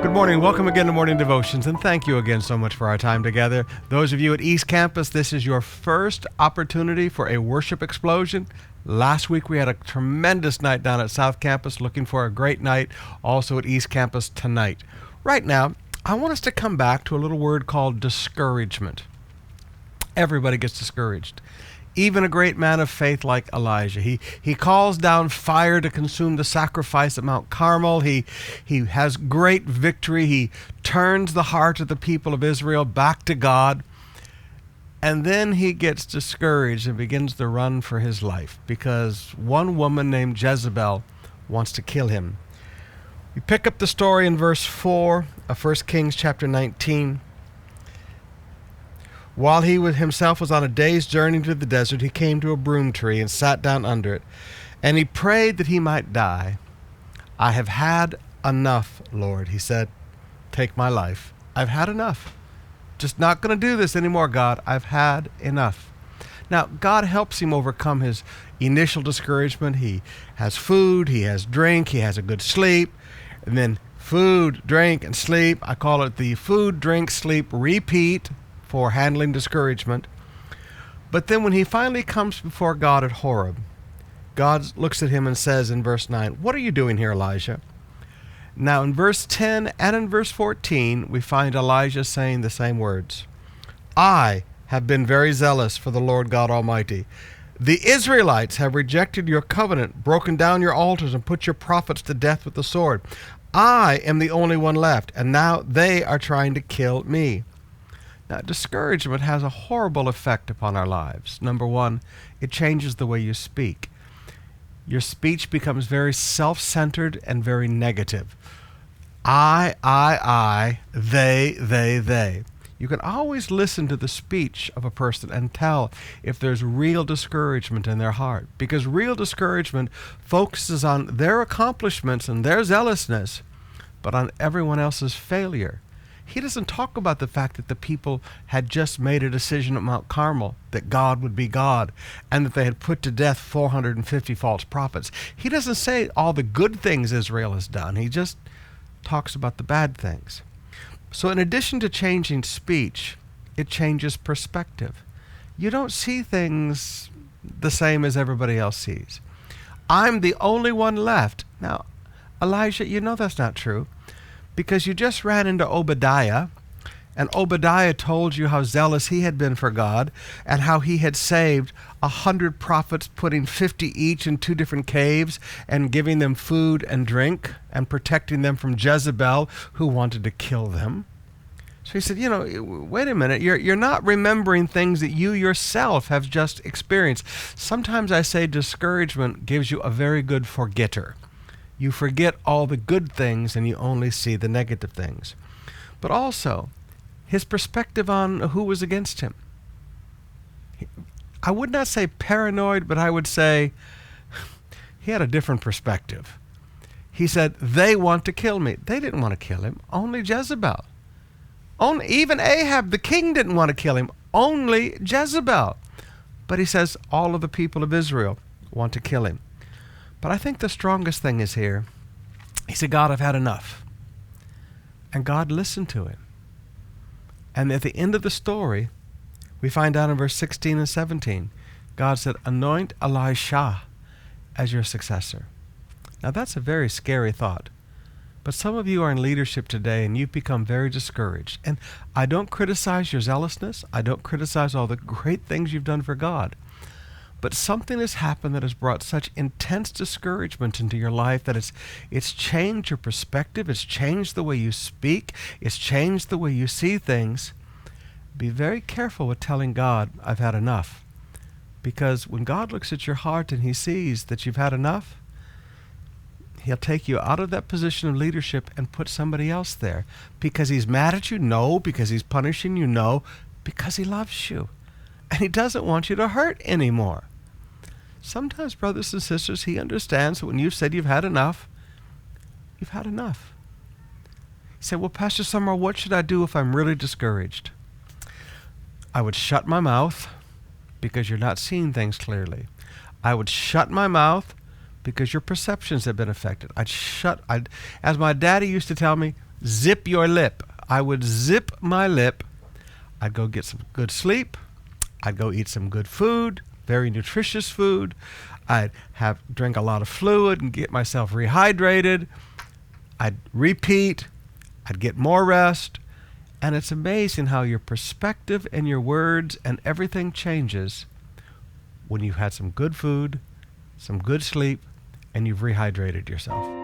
Good morning. Welcome again to Morning Devotions, and thank you again so much for our time together. Those of you at East Campus, this is your first opportunity for a worship explosion. Last week we had a tremendous night down at South Campus, looking for a great night also at East Campus tonight. Right now, I want us to come back to a little word called discouragement. Everybody gets discouraged. Even a great man of faith like Elijah. He calls down fire to consume the sacrifice at Mount Carmel. He has great victory. He turns the heart of the people of Israel back to God. And then he gets discouraged and begins to run for his life because one woman named Jezebel wants to kill him. We pick up the story in verse 4 of 1 Kings chapter 19. While he himself was on a day's journey to the desert, he came to a broom tree and sat down under it. And he prayed that he might die. I have had enough, Lord, he said. Take my life. I've had enough. Just not going to do this anymore, God. I've had enough. Now, God helps him overcome his initial discouragement. He has food, he has drink, he has a good sleep. And then food, drink, and sleep. I call it the food, drink, sleep, repeat for handling discouragement. But then when he finally comes before God at Horeb, God looks at him and says in verse 9, "What are you doing here, Elijah?" Now in verse 10 and in verse 14, we find Elijah saying the same words. I have been very zealous for the Lord God Almighty. The Israelites have rejected your covenant, broken down your altars, and put your prophets to death with the sword. I am the only one left, and now they are trying to kill me. Now, discouragement has a horrible effect upon our lives. Number one, it changes the way you speak. Your speech becomes very self-centered and very negative. I, they. You can always listen to the speech of a person and tell if there's real discouragement in their heart, because real discouragement focuses on their accomplishments and their zealousness, but on everyone else's failure. He doesn't talk about the fact that the people had just made a decision at Mount Carmel that God would be God and that they had put to death 450 false prophets. He doesn't say all the good things Israel has done. He just talks about the bad things. So in addition to changing speech, it changes perspective. You don't see things the same as everybody else sees. I'm the only one left. Now, Elijah, you know that's not true, because you just ran into Obadiah, and Obadiah told you how zealous he had been for God and how he had saved 100 prophets, putting 50 each in 2 different caves and giving them food and drink and protecting them from Jezebel, who wanted to kill them. So he said, wait a minute, you're not remembering things that you yourself have just experienced. Sometimes I say discouragement gives you a very good forgetter. You forget all the good things and you only see the negative things. But also, his perspective on who was against him. I would not say paranoid, but I would say he had a different perspective. He said, they want to kill me. They didn't want to kill him. Only Jezebel. Even Ahab, the king, didn't want to kill him. Only Jezebel. But he says all of the people of Israel want to kill him. But I think the strongest thing is here. He said, God, I've had enough. And God listened to him. And at the end of the story, we find out in verse 16 and 17, God said, anoint Elisha as your successor. Now that's a very scary thought. But some of you are in leadership today and you've become very discouraged. And I don't criticize your zealousness. I don't criticize all the great things you've done for God. But something has happened that has brought such intense discouragement into your life that it's changed your perspective, it's changed the way you speak, it's changed the way you see things. Be very careful with telling God, I've had enough. Because when God looks at your heart and he sees that you've had enough, he'll take you out of that position of leadership and put somebody else there. Because he's mad at you? No. Because he's punishing you? No. Because he loves you. And he doesn't want you to hurt anymore. Sometimes, brothers and sisters, he understands that when you've said you've had enough, you've had enough. You say, well, Pastor Summer, what should I do if I'm really discouraged? I would shut my mouth because you're not seeing things clearly. I would shut my mouth because your perceptions have been affected. As my daddy used to tell me, Zip your lip. I would zip my lip. I'd go get some good sleep. I'd go eat some good food, very nutritious food. I'd drink a lot of fluid and get myself rehydrated. I'd repeat. I'd get more rest. And it's amazing how your perspective and your words and everything changes when you've had some good food, some good sleep, and you've rehydrated yourself.